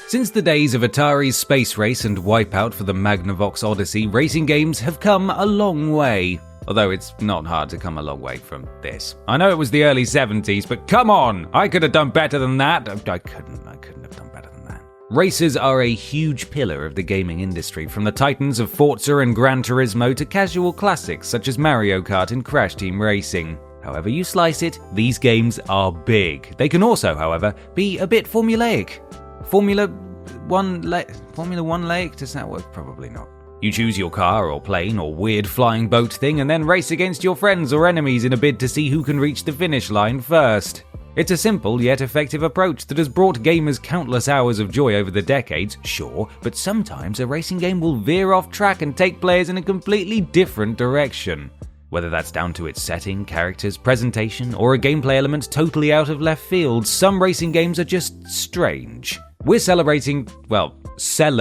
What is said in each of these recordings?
Since the days of Atari's Space Race and Wipeout for the Magnavox Odyssey, racing games have come a long way. Although it's not hard to come a long way from this. I know it was the early 70s, but come on! I could have done better than that. I couldn't have done better than that. Racers are a huge pillar of the gaming industry, from the titans of Forza and Gran Turismo to casual classics such as Mario Kart and Crash Team Racing. However you slice it, these games are big. They can also, however, be a bit formulaic. Formula One lake? Does that work? Probably not. You choose your car or plane or weird flying boat thing and then race against your friends or enemies in a bid to see who can reach the finish line first. It's a simple yet effective approach that has brought gamers countless hours of joy over the decades, sure, but sometimes a racing game will veer off track and take players in a completely different direction. Whether that's down to its setting, characters, presentation, or a gameplay element totally out of left field, some racing games are just strange. We're celebrating 10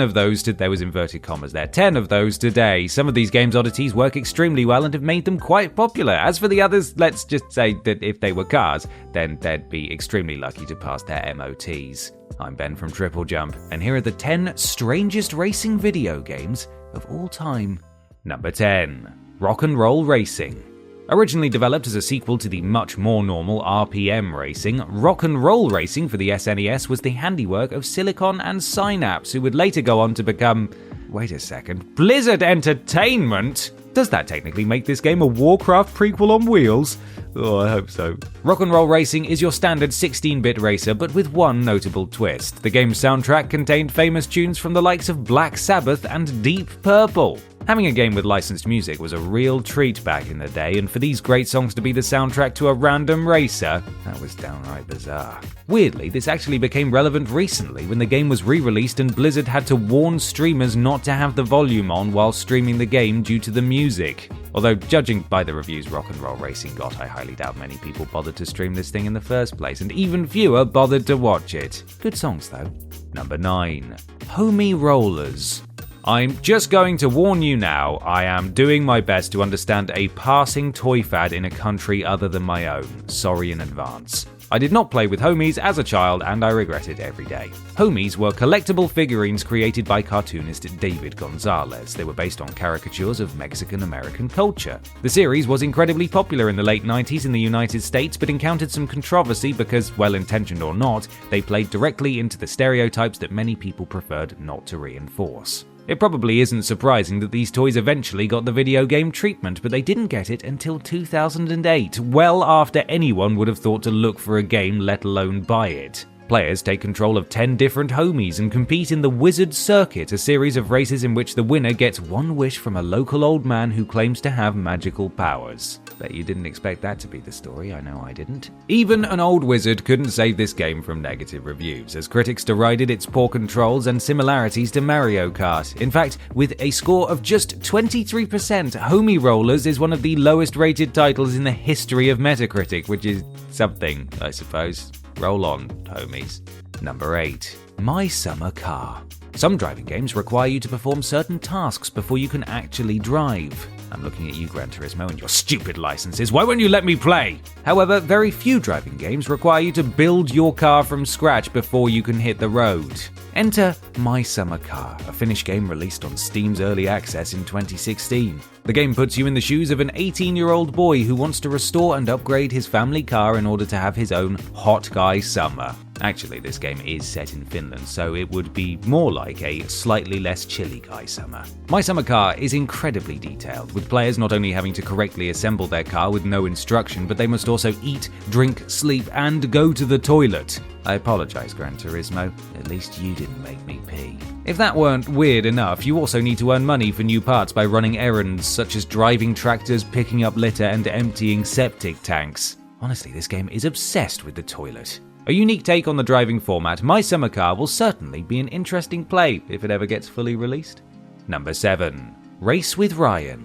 of those, there was inverted commas there, 10 of those today. Some of these games' oddities work extremely well and have made them quite popular. As for the others, let's just say that if they were cars, then they'd be extremely lucky to pass their MOTs. I'm Ben from TripleJump, and here are the 10 strangest racing video games of all time. Number 10. Rock and Roll Racing. Originally developed as a sequel to the much more normal RPM racing, Rock and Roll Racing for the SNES was the handiwork of Silicon and Synapse, who would later go on to become... wait a second, Blizzard Entertainment? Does that technically make this game a Warcraft prequel on wheels? Oh, I hope so. Rock and Roll Racing is your standard 16-bit racer, but with one notable twist. The game's soundtrack contained famous tunes from the likes of Black Sabbath and Deep Purple. Having a game with licensed music was a real treat back in the day, and for these great songs to be the soundtrack to a random racer, that was downright bizarre. Weirdly, this actually became relevant recently when the game was re-released and Blizzard had to warn streamers not to have the volume on while streaming the game due to the music. Although, judging by the reviews Rock and Roll Racing got, I highly doubt many people bothered to stream this thing in the first place, and even fewer bothered to watch it. Good songs though. Number 9. Homie Rollers. I'm just going to warn you now, I am doing my best to understand a passing toy fad in a country other than my own. Sorry in advance. I did not play with homies as a child, and I regret it every day. Homies were collectible figurines created by cartoonist David Gonzalez. They were based on caricatures of Mexican-American culture. The series was incredibly popular in the late 90s in the United States, but encountered some controversy because, well-intentioned or not, they played directly into the stereotypes that many people preferred not to reinforce. It probably isn't surprising that these toys eventually got the video game treatment, but they didn't get it until 2008, well after anyone would have thought to look for a game, let alone buy it. Players take control of 10 different homies and compete in the Wizard Circuit, a series of races in which the winner gets one wish from a local old man who claims to have magical powers. Bet you didn't expect that to be the story, I know I didn't. Even an old wizard couldn't save this game from negative reviews, as critics derided its poor controls and similarities to Mario Kart. In fact, with a score of just 23%, Homie Rollers is one of the lowest rated titles in the history of Metacritic, which is something, I suppose. Roll on, homies. Number 8. My Summer Car. Some driving games require you to perform certain tasks before you can actually drive. I'm looking at you, Gran Turismo, and your stupid licenses. Why won't you let me play? However, very few driving games require you to build your car from scratch before you can hit the road. Enter My Summer Car, a Finnish game released on Steam's Early Access in 2016. The game puts you in the shoes of an 18-year-old boy who wants to restore and upgrade his family car in order to have his own hot guy summer. Actually, this game is set in Finland, so it would be more like a slightly less chilly guy summer. My Summer Car is incredibly detailed, with players not only having to correctly assemble their car with no instruction, but they must also eat, drink, sleep, and go to the toilet. I apologize, Gran Turismo. At least you didn't make me pee. If that weren't weird enough, you also need to earn money for new parts by running errands, such as driving tractors, picking up litter, and emptying septic tanks. Honestly, this game is obsessed with the toilet. A unique take on the driving format, My Summer Car will certainly be an interesting play if it ever gets fully released. Number 7. Race with Ryan.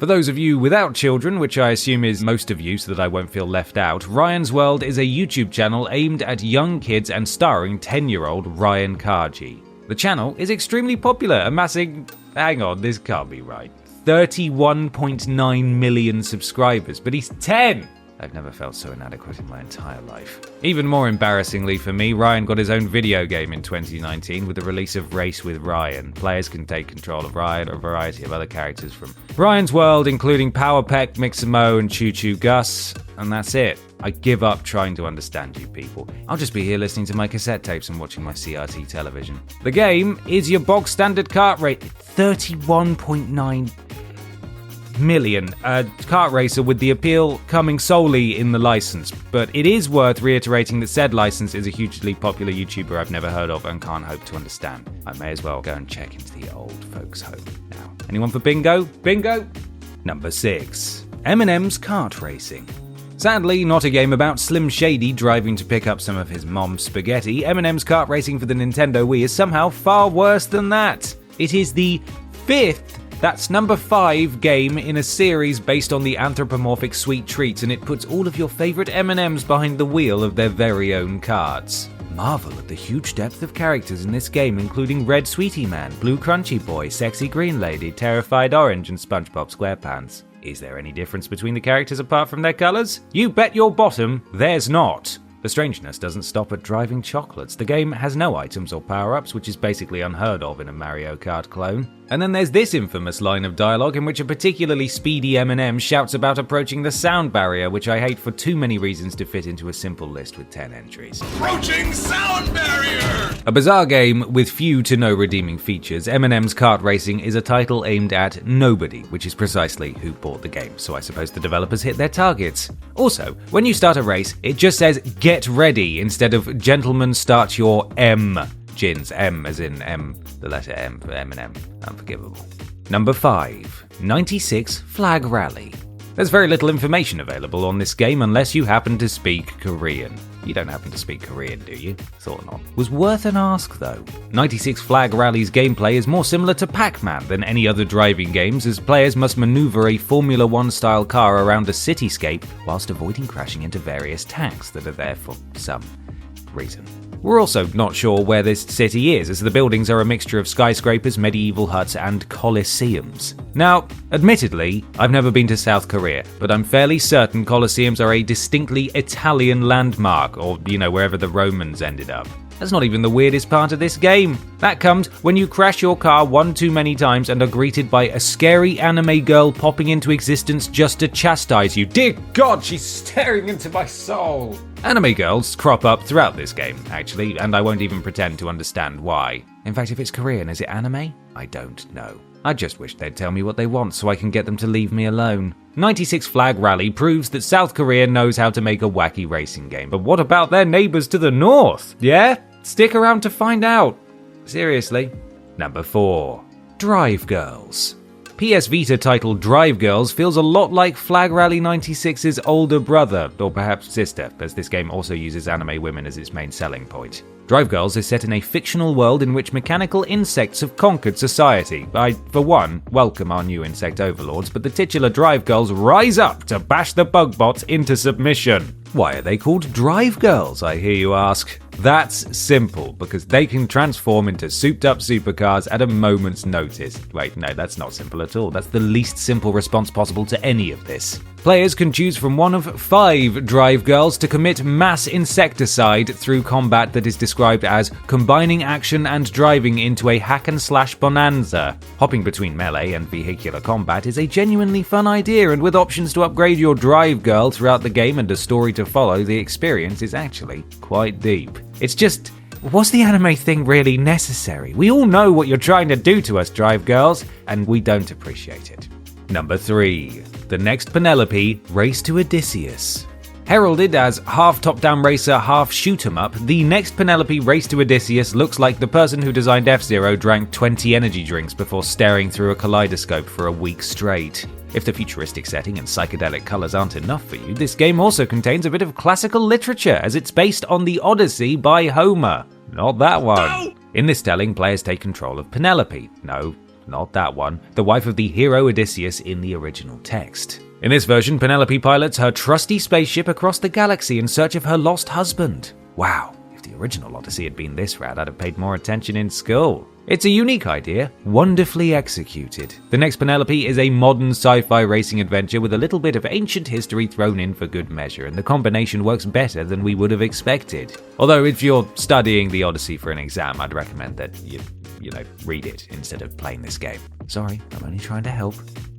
For those of you without children, which I assume is most of you so that I won't feel left out, Ryan's World is a YouTube channel aimed at young kids and starring 10-year-old Ryan Karji. The channel is extremely popular, amassing, hang on, this can't be right, 31.9 million subscribers, but he's 10! I've never felt so inadequate in my entire life. Even more embarrassingly for me, Ryan got his own video game in 2019 with the release of Race with Ryan. Players can take control of Ryan or a variety of other characters from Ryan's world, including Power Peck, Mixamo, and Choo Choo Gus, and that's it. I give up trying to understand you people. I'll just be here listening to my cassette tapes and watching my CRT television. The game is your bog standard kart race. 31.9 million. A kart racer with the appeal coming solely in the license. But it is worth reiterating that said license is a hugely popular YouTuber I've never heard of and can't hope to understand. I may as well go and check into the old folks' home now. Anyone for bingo? Bingo? Number 6. Eminem's Kart Racing. Sadly, not a game about Slim Shady driving to pick up some of his mom's spaghetti. Eminem's Kart Racing for the Nintendo Wii is somehow far worse than that. It is the 5th, that's number 5 game in a series based on the anthropomorphic Sweet Treats, and it puts all of your favourite M&Ms behind the wheel of their very own karts. Marvel at the huge depth of characters in this game, including Red Sweetie Man, Blue Crunchy Boy, Sexy Green Lady, Terrified Orange, and SpongeBob SquarePants. Is there any difference between the characters apart from their colours? You bet your bottom, there's not. The strangeness doesn't stop at driving chocolates. The game has no items or power-ups, which is basically unheard of in a Mario Kart clone. And then there's this infamous line of dialogue in which a particularly speedy M&M shouts about approaching the sound barrier, which I hate for too many reasons to fit into a simple list with 10 entries. Approaching sound barrier! A bizarre game with few to no redeeming features, M&M's Kart Racing is a title aimed at nobody, which is precisely who bought the game, so I suppose the developers hit their targets. Also, when you start a race, it just says "Get ready" instead of "Gentlemen, start your engines." M as in M, the letter M for M&M. Unforgivable. Number 5. 96 Flag Rally. There's very little information available on this game unless you happen to speak Korean. You don't happen to speak Korean, do you? Thought not. Was worth an ask, though. 96 Flag Rally's gameplay is more similar to Pac-Man than any other driving games, as players must maneuver a Formula 1-style car around a cityscape whilst avoiding crashing into various tanks that are there for some reason. We're also not sure where this city is, as the buildings are a mixture of skyscrapers, medieval huts, and coliseums. Now, admittedly, I've never been to South Korea, but I'm fairly certain coliseums are a distinctly Italian landmark, or, wherever the Romans ended up. That's not even the weirdest part of this game. That comes when you crash your car one too many times and are greeted by a scary anime girl popping into existence just to chastise you. Dear God, she's staring into my soul. Anime girls crop up throughout this game, actually, and I won't even pretend to understand why. In fact, if it's Korean, is it anime? I don't know. I just wish they'd tell me what they want so I can get them to leave me alone. 96 Flag Rally proves that South Korea knows how to make a wacky racing game, but what about their neighbours to the north? Yeah? Stick around to find out. Seriously. Number 4. Drive Girls. PS Vita title Drive Girls feels a lot like Flag Rally 96's older brother, or perhaps sister, as this game also uses anime women as its main selling point. Drive Girls is set in a fictional world in which mechanical insects have conquered society. I, for one, welcome our new insect overlords, but the titular Drive Girls rise up to bash the bug bots into submission. Why are they called Drive Girls, I hear you ask? That's simple, because they can transform into souped-up supercars at a moment's notice. Wait, no, that's not simple at all. That's the least simple response possible to any of this. Players can choose from one of 5 Drive Girls to commit mass insecticide through combat that is described as combining action and driving into a hack-and-slash bonanza. Hopping between melee and vehicular combat is a genuinely fun idea, and with options to upgrade your Drive Girl throughout the game and a story to follow, the experience is actually quite deep. It's just, was the anime thing really necessary? We all know what you're trying to do to us, Drive Girls, and we don't appreciate it. Number 3. The Next Penelope Race to Odysseus. Heralded as half top-down racer, half shoot-'em-up, the Next Penelope Race to Odysseus looks like the person who designed F-Zero drank 20 energy drinks before staring through a kaleidoscope for a week straight. If the futuristic setting and psychedelic colours aren't enough for you, this game also contains a bit of classical literature, as it's based on the Odyssey by Homer. Not that one. No! In this telling, players take control of Penelope. No, not that one. The wife of the hero Odysseus in the original text. In this version, Penelope pilots her trusty spaceship across the galaxy in search of her lost husband. Wow, if the original Odyssey had been this rad, I'd have paid more attention in school. It's a unique idea, wonderfully executed. The next Penelope is a modern sci-fi racing adventure with a little bit of ancient history thrown in for good measure, and the combination works better than we would have expected. Although if you're studying the Odyssey for an exam, I'd recommend that you read it instead of playing this game. Sorry, I'm only trying to help.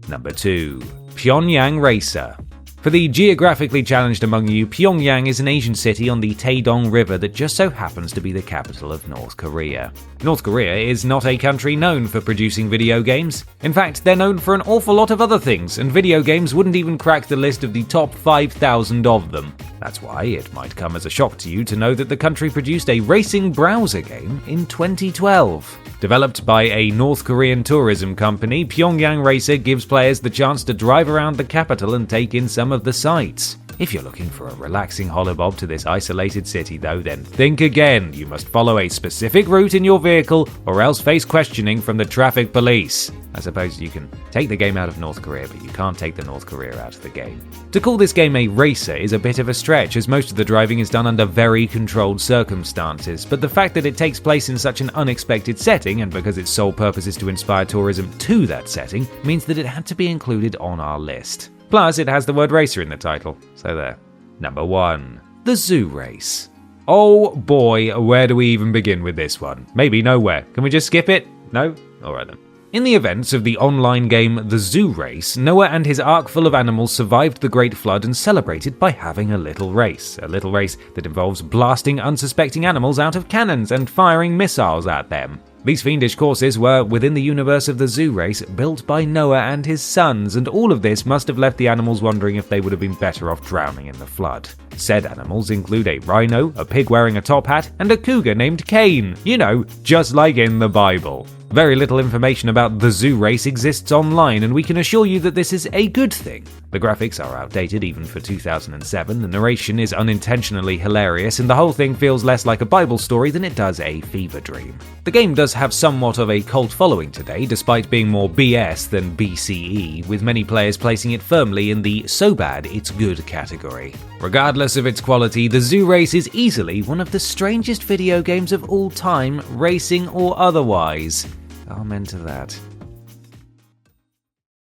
Number 2. Pyongyang Racer. For the geographically challenged among you, Pyongyang is an Asian city on the Taedong River that just so happens to be the capital of North Korea. North Korea is not a country known for producing video games. In fact, they're known for an awful lot of other things, and video games wouldn't even crack the list of the top 5,000 of them. That's why it might come as a shock to you to know that the country produced a racing browser game in 2012. Developed by a North Korean tourism company, Pyongyang Racer gives players the chance to drive around the capital and take in some of the sights. If you're looking for a relaxing holibob to this isolated city though, then think again. You must follow a specific route in your vehicle or else face questioning from the traffic police. I suppose you can take the game out of North Korea, but you can't take the North Korea out of the game. To call this game a racer is a bit of a stretch, as most of the driving is done under very controlled circumstances, but the fact that it takes place in such an unexpected setting, and because its sole purpose is to inspire tourism to that setting, means that it had to be included on our list. Plus, it has the word racer in the title, so there. Number 1. The Zoo Race. Oh boy, where do we even begin with this one? Maybe nowhere. Can we just skip it? No? Alright then. In the events of the online game The Zoo Race, Noah and his ark full of animals survived the Great Flood and celebrated by having a little race. A little race that involves blasting unsuspecting animals out of cannons and firing missiles at them. These fiendish courses were within the universe of The Zoo Race, built by Noah and his sons, and all of this must have left the animals wondering if they would have been better off drowning in the flood. Said animals include a rhino, a pig wearing a top hat, and a cougar named Cain. You know, just like in the Bible. Very little information about The Zoo Race exists online, and we can assure you that this is a good thing. The graphics are outdated even for 2007, the narration is unintentionally hilarious, and the whole thing feels less like a Bible story than it does a fever dream. The game does have somewhat of a cult following today, despite being more BS than BCE, with many players placing it firmly in the so bad it's good category. Regardless of its quality, The Zoo Race is easily one of the strangest video games of all time, racing or otherwise. Amen to that.